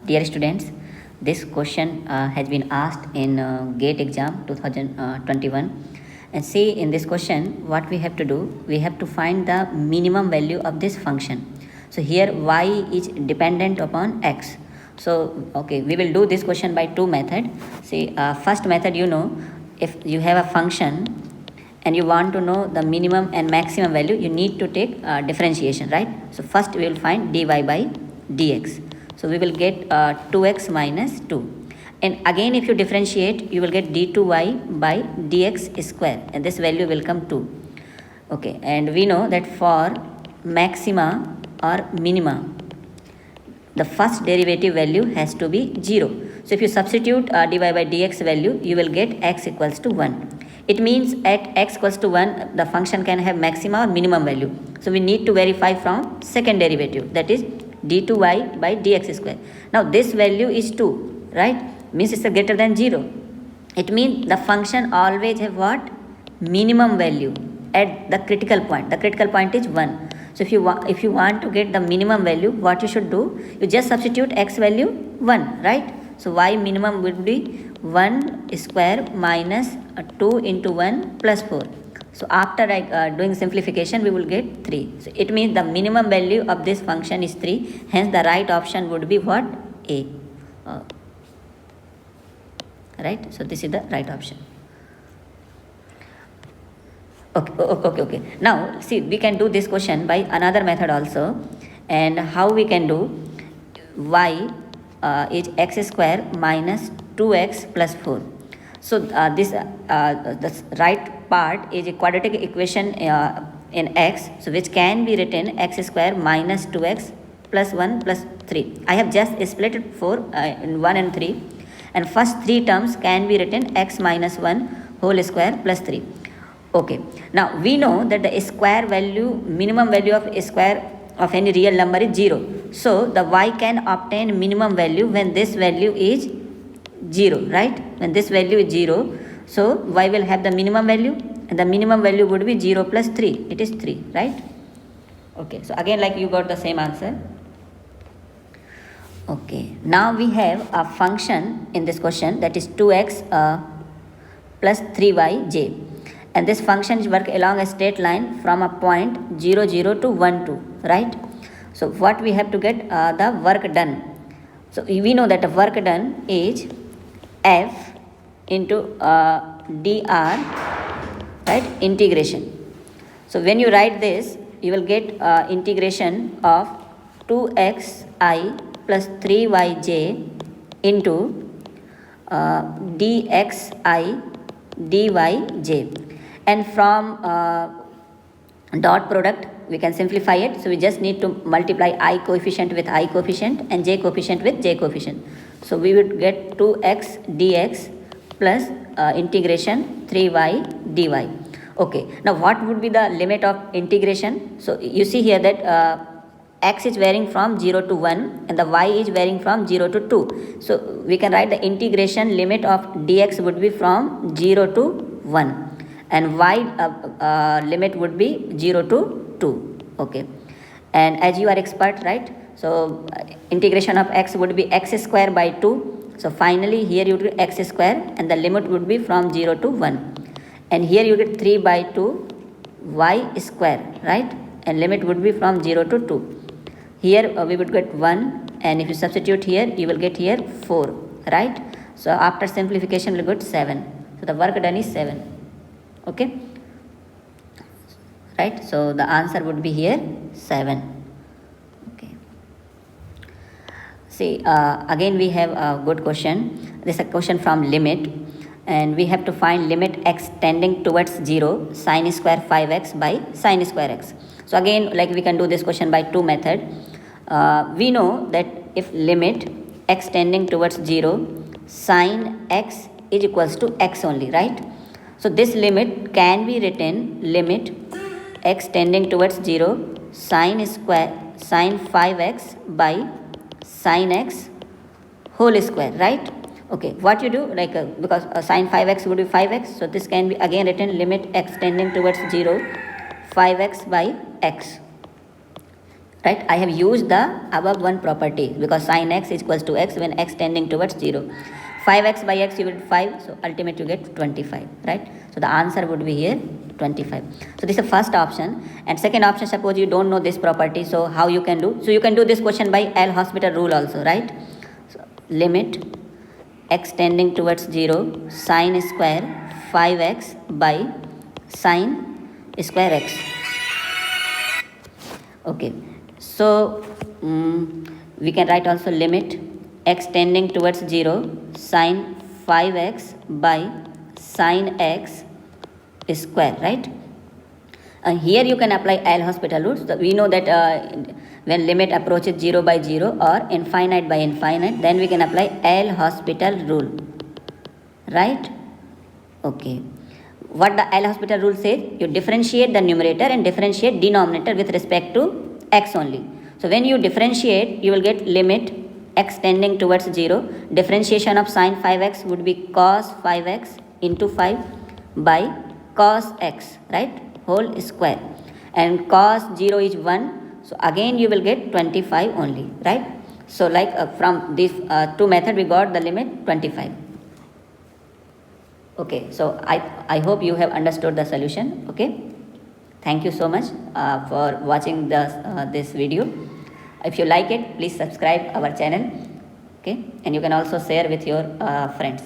Dear students, this question has been asked in GATE exam 2021. And see, in this question, what we have to do, we have to find the minimum value of this function. So here y is dependent upon x. So okay, we will do this question by two methods. See, first method, if you have a function and you want to know the minimum and maximum value, you need to take differentiation, right? So first we will find dy by dx. So we will get 2x minus 2. And again, if you differentiate, you will get d2y by dx square, and this value will come 2. Okay, and we know that for maxima or minima, the first derivative value has to be 0. So if you substitute dy by dx value, you will get x equals to 1. It means at x equals to 1, the function can have maxima or minimum value. So we need to verify from second derivative, that is d2y by dx square. Now this value is 2, right? Means it's greater than 0. It means the function always have what? Minimum value at the critical point. The critical point is 1. So if you want to get the minimum value, what you should do? You just substitute x value 1, right? So y minimum would be 1 square minus 2 into 1 plus 4. So after doing simplification, we will get 3. So it means the minimum value of this function is 3. Hence the right option would be what? A. Right? So this is the right option. Okay. Now see, we can do this question by another method also. And how we can do? Y is x square minus 2x plus 4. So this right part is a quadratic equation in x, so which can be written x square minus 2x plus 1 plus 3. I have just split it in 1 and 3, and first 3 terms can be written x minus 1 whole square plus 3. Okay, now we know that the square value, minimum value of a square of any real number is 0. So the y can obtain minimum value when this value is 0, right? When this value is 0, so y will have the minimum value, and the minimum value would be 0 plus 3. It is 3, right? Okay, so again, like you got the same answer. Okay, now we have a function in this question, that is 2x plus 3yj. And this function is work along a straight line from a point 0, 0 to 1, 2, right? So what we have to get? The work done. So we know that the work done is f into dr, right, integration. So when you write this, you will get integration of 2xi plus 3yj into dxi dyj. And from dot product, we can simplify it. So we just need to multiply I coefficient with I coefficient and j coefficient with j coefficient. So we would get 2x dx plus integration 3y dy. Okay, now what would be the limit of integration? So you see here that x is varying from 0 to 1 and the y is varying from 0 to 2. So we can write the integration limit of dx would be from 0 to 1. And y limit would be 0 to 2. Okay, and as you are expert, right? So integration of x would be x square by 2. So finally here you get x square, and the limit would be from 0 to 1. And here you get 3 by 2 y square, right? And limit would be from 0 to 2. Here we would get 1, and if you substitute here, you will get here 4, right? So after simplification, we will get 7. So the work done is 7. Okay, right? So the answer would be here 7. Okay. See, again we have a good question. This is a question from limit, and we have to find limit x tending towards 0 sine square 5x by sine square x. So again, like we can do this question by two methods. We know that if limit x tending towards 0 sine x is equals to x only, right? So this limit can be written limit x tending towards 0 sine 5x by sine x whole square, right? Okay, what you do, like because sine 5x would be 5x, so this can be again written limit x tending towards 0 5x by x, right? I have used the above one property because sin x is equals to x when x tending towards 0. 5x by x you will 5, so ultimately you get 25, right? So the answer would be here 25. So this is the first option. And second option, suppose you don't know this property, so how you can do? So you can do this question by L'Hospital rule also, right? So limit x tending towards 0 sine square 5x by sine square x. Okay, so we can write also limit x tending towards 0 sine 5x by sine x square, right? Here you can apply L'Hospital rules. So we know that when limit approaches 0 by 0 or infinite by infinite, then we can apply L'Hospital rule, right? Okay. What the L'Hospital rule says, you differentiate the numerator and differentiate denominator with respect to x only. So when you differentiate, you will get limit x tending towards 0. Differentiation of sine 5x would be cos 5x into 5 by cos x, right, whole square. And cos 0 is 1. So again you will get 25 only, right? So like from these two methods we got the limit 25. Okay, so I hope you have understood the solution. Okay, thank you so much for watching this video. If you like it, please subscribe our channel. Okay, and you can also share with your friends.